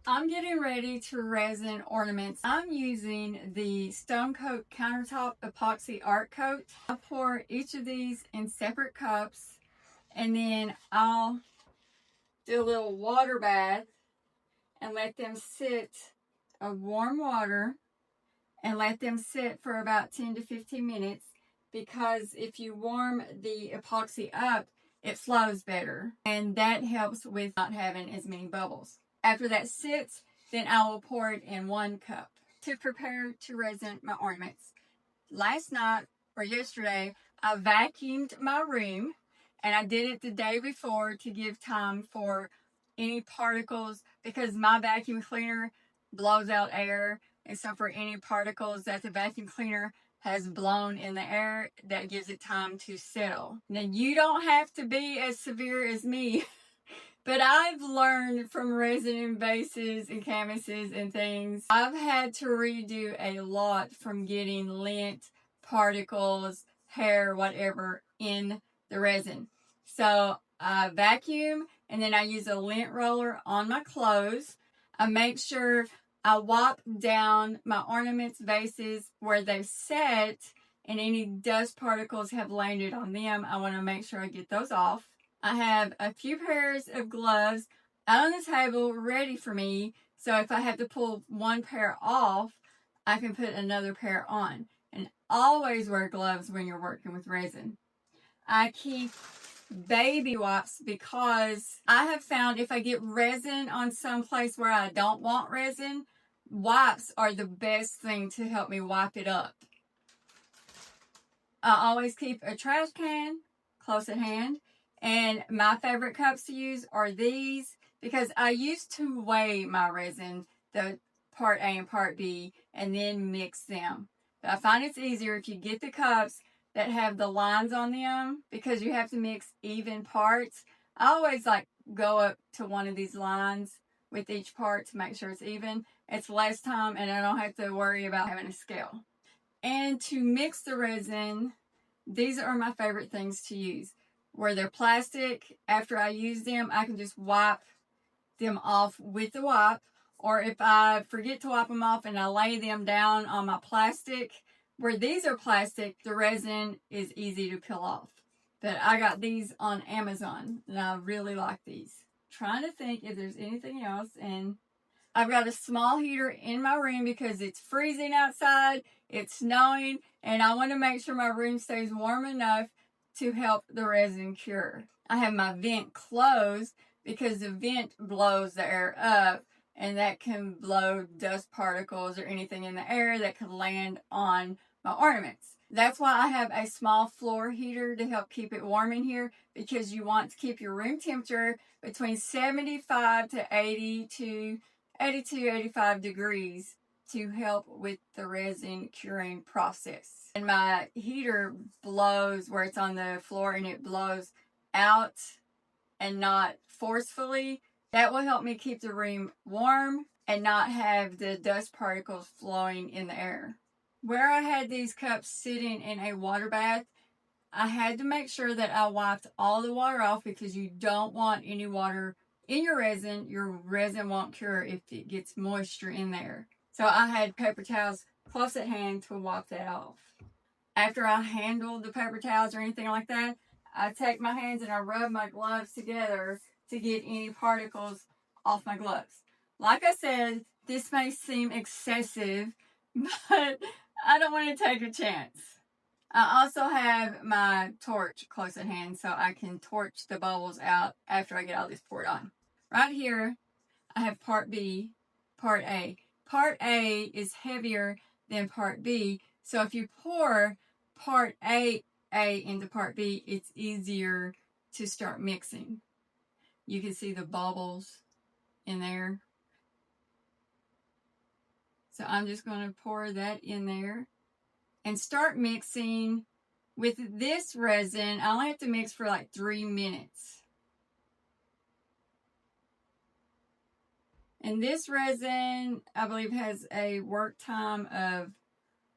I'm getting ready to resin ornaments. I'm using the Stone Coat Countertop Epoxy Art Coat. I'll pour each of these in separate cups, and then I'll do a little water bath and let them sit of warm water and let them sit for about 10 to 15 minutes, because if you warm the epoxy up, it flows better, and that helps with not having as many bubbles. After that sits, then I will pour it in 1 cup to prepare to resin my ornaments. Last night or yesterday, I vacuumed my room, and I did it the day before to give time for any particles, because my vacuum cleaner blows out air, and so for any particles that the vacuum cleaner has blown in the air, that gives it time to settle. Now, you don't have to be as severe as me, but I've learned from resin and bases and canvases and things, I've had to redo a lot from getting lint, particles, hair, whatever in the resin. So I vacuum, and then I use a lint roller on my clothes. I make sure I wipe down my ornaments vases where they've set, and any dust particles have landed on them. I want to make sure I get those off. I have a few pairs of gloves out on the table ready for me, so if I have to pull one pair off, I can put another pair on. And always wear gloves when you're working with resin. I keep baby wipes because I have found if I get resin on some place where I don't want resin, wipes are the best thing to help me wipe it up. I always keep a trash can close at hand, and my favorite cups to use are these, because I used to weigh my resin, the part A and part B, and then mix them. But I find it's easier if you get the cups that have the lines on them, because you have to mix even parts. I always go up to one of these lines with each part to make sure it's even. It's less time, and I don't have to worry about having a scale. And to mix the resin, these are my favorite things to use. Where they're plastic, after I use them, I can just wipe them off with the wipe. Or if I forget to wipe them off and I lay them down on my plastic, where these are plastic, the resin is easy to peel off. But I got these on Amazon, and I really like these. Trying to think if there's anything else. And I've got a small heater in my room because it's freezing outside, it's snowing, and I want to make sure my room stays warm enough to help the resin cure. I have my vent closed because the vent blows the air up, and that can blow dust particles or anything in the air that could land on my ornaments. That's why I have a small floor heater to help keep it warm in here, because you want to keep your room temperature between 75 to 82, 85 degrees to help with the resin curing process. And my heater blows where it's on the floor, and it blows out and not forcefully. That will help me keep the room warm and not have the dust particles flowing in the air. Where I had these cups sitting in a water bath, I had to make sure that I wiped all the water off, because you don't want any water in your resin. Your resin won't cure if it gets moisture in there. So I had paper towels close at hand to wipe that off. After I handle the paper towels or anything like that, I take my hands and I rub my gloves together to get any particles off my gloves. Like I said, this may seem excessive, but I don't want to take a chance. I also have my torch close at hand so I can torch the bubbles out after I get all this poured on. Right here, I have part B, part A. Part A is heavier than part B, so if you pour part A into part B, it's easier to start mixing. You can see the bubbles in there. So I'm just going to pour that in there and start mixing. With this resin, I only have to mix for like 3 minutes. And this resin, I believe, has a work time of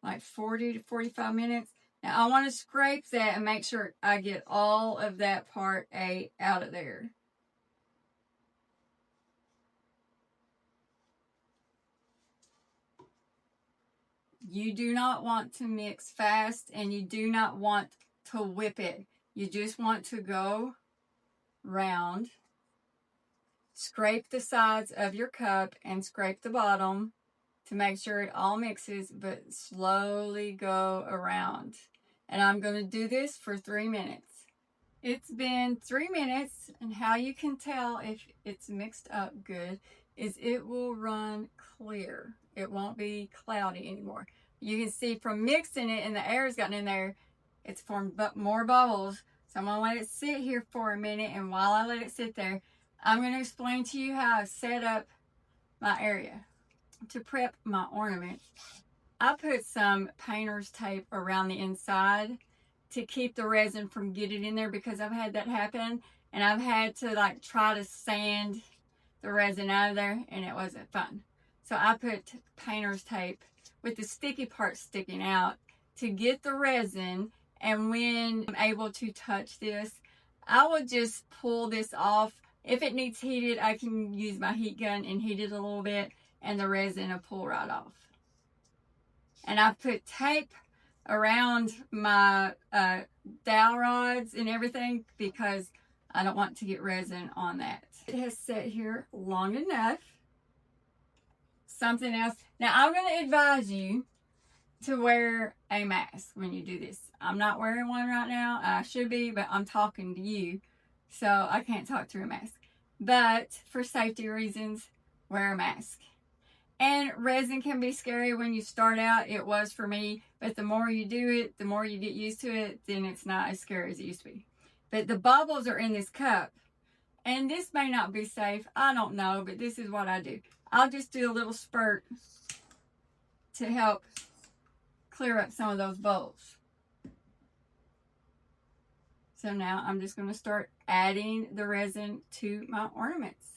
like 40 to 45 minutes. Now I want to scrape that and make sure I get all of that part A out of there. You do not want to mix fast, and you do not want to whip it. You just want to go round, scrape the sides of your cup and scrape the bottom to make sure it all mixes, but slowly go around. And I'm going to do this for 3 minutes. It's been 3 minutes, and how you can tell if it's mixed up good is it will run clear. It won't be cloudy anymore. You can see from mixing it and the air's gotten in there, it's formed more bubbles. So I'm going to let it sit here for a minute, and while I let it sit there, I'm going to explain to you how I set up my area. To prep my ornament, I put some painter's tape around the inside to keep the resin from getting in there, because I've had that happen, and I've had to like try to sand the resin out of there, and it wasn't fun. So I put painter's tape with the sticky part sticking out to get the resin, and when I'm able to touch this, I will just pull this off. If it needs heated, I can use my heat gun and heat it a little bit, and the resin will pull right off. And I've put tape around my dowel rods and everything because I don't want to get resin on that. It has sat here long enough. Something else. Now I'm going to advise you to wear a mask when you do this. I'm not wearing one right now. I should be, but I'm talking to you, so I can't talk through a mask. But for safety reasons, wear a mask. And resin can be scary when you start out. It was for me, but the more you do it, the more you get used to it, then it's not as scary as it used to be. But the bubbles are in this cup, and this may not be safe. I don't know, but this is what I do. I'll just do a little spurt to help clear up some of those bubbles. So now I'm just going to start adding the resin to my ornaments.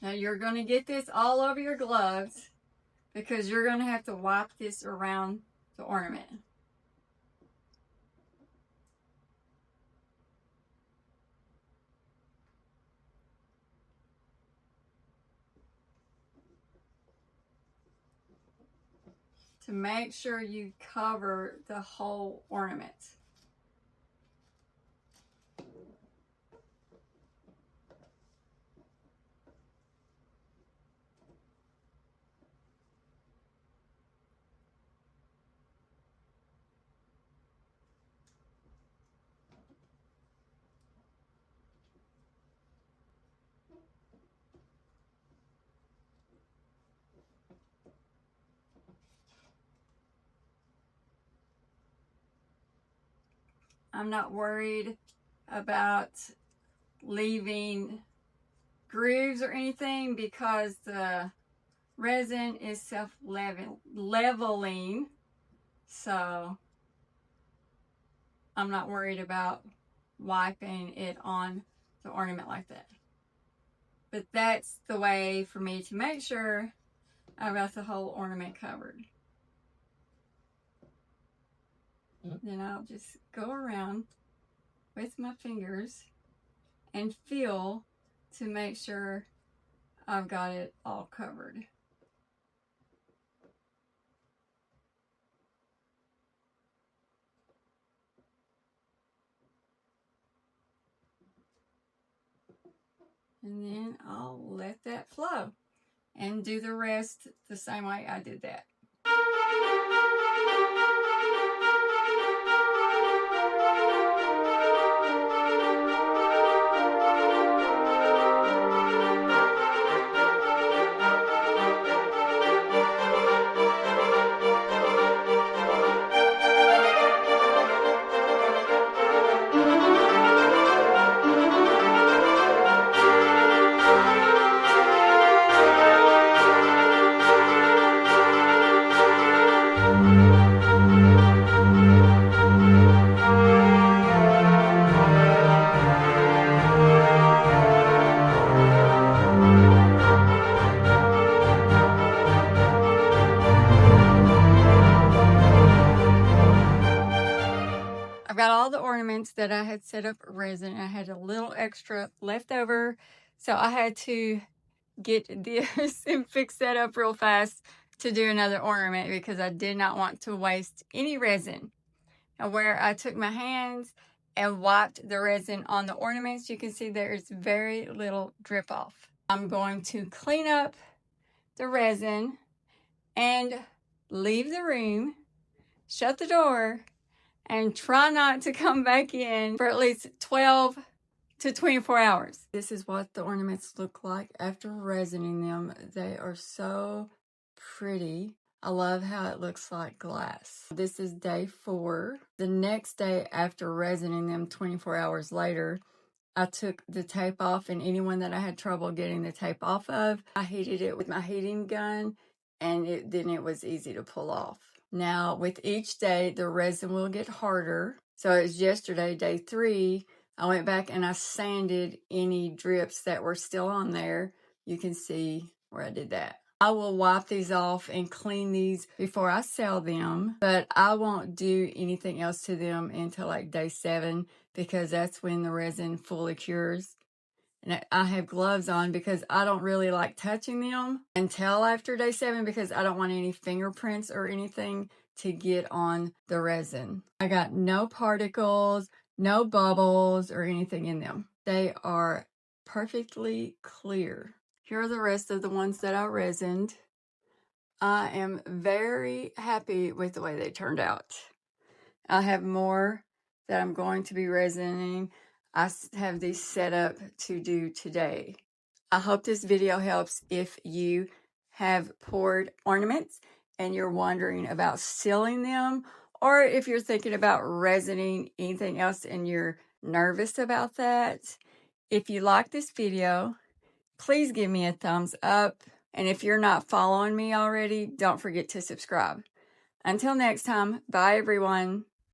Now you're going to get this all over your gloves because you're going to have to wipe this around the ornament. To make sure you cover the whole ornament. I'm not worried about leaving grooves or anything because the resin is self-leveling, so I'm not worried about wiping it on the ornament like that. But that's the way for me to make sure I've got the whole ornament covered. Then I'll just go around with my fingers and feel to make sure I've got it all covered. And then I'll let that flow and do the rest the same way I did that. that I had set up resin. I had a little extra left over, so I had to get this and fix that up real fast to do another ornament because I did not want to waste any resin. And where I took my hands and wiped the resin on the ornaments, you can see there's very little drip off. I'm going to clean up the resin and leave the room, shut the door, and try not to come back in for at least 12 to 24 hours. This is what the ornaments look like after resining them. They are so pretty. I love how it looks like glass. This is day 4. The next day after resining them 24 hours later, I took the tape off, and anyone that I had trouble getting the tape off of, I heated it with my heating gun, and then it was easy to pull off. Now, with each day, the resin will get harder. So it was yesterday, day 3, I went back and I sanded any drips that were still on there. You can see where I did that. I will wipe these off and clean these before I sell them, but I won't do anything else to them until like day 7 because that's when the resin fully cures. And I have gloves on because I don't really like touching them until after day 7 because I don't want any fingerprints or anything to get on the resin. I got no particles, no bubbles or anything in them. They are perfectly clear. Here are the rest of the ones that I resined. I am very happy with the way they turned out. I have more that I'm going to be resining. I have these set up to do today. I hope this video helps if you have poured ornaments and you're wondering about sealing them, or if you're thinking about resining anything else and you're nervous about that. If you like this video, please give me a thumbs up. And if you're not following me already, don't forget to subscribe. Until next time, bye everyone.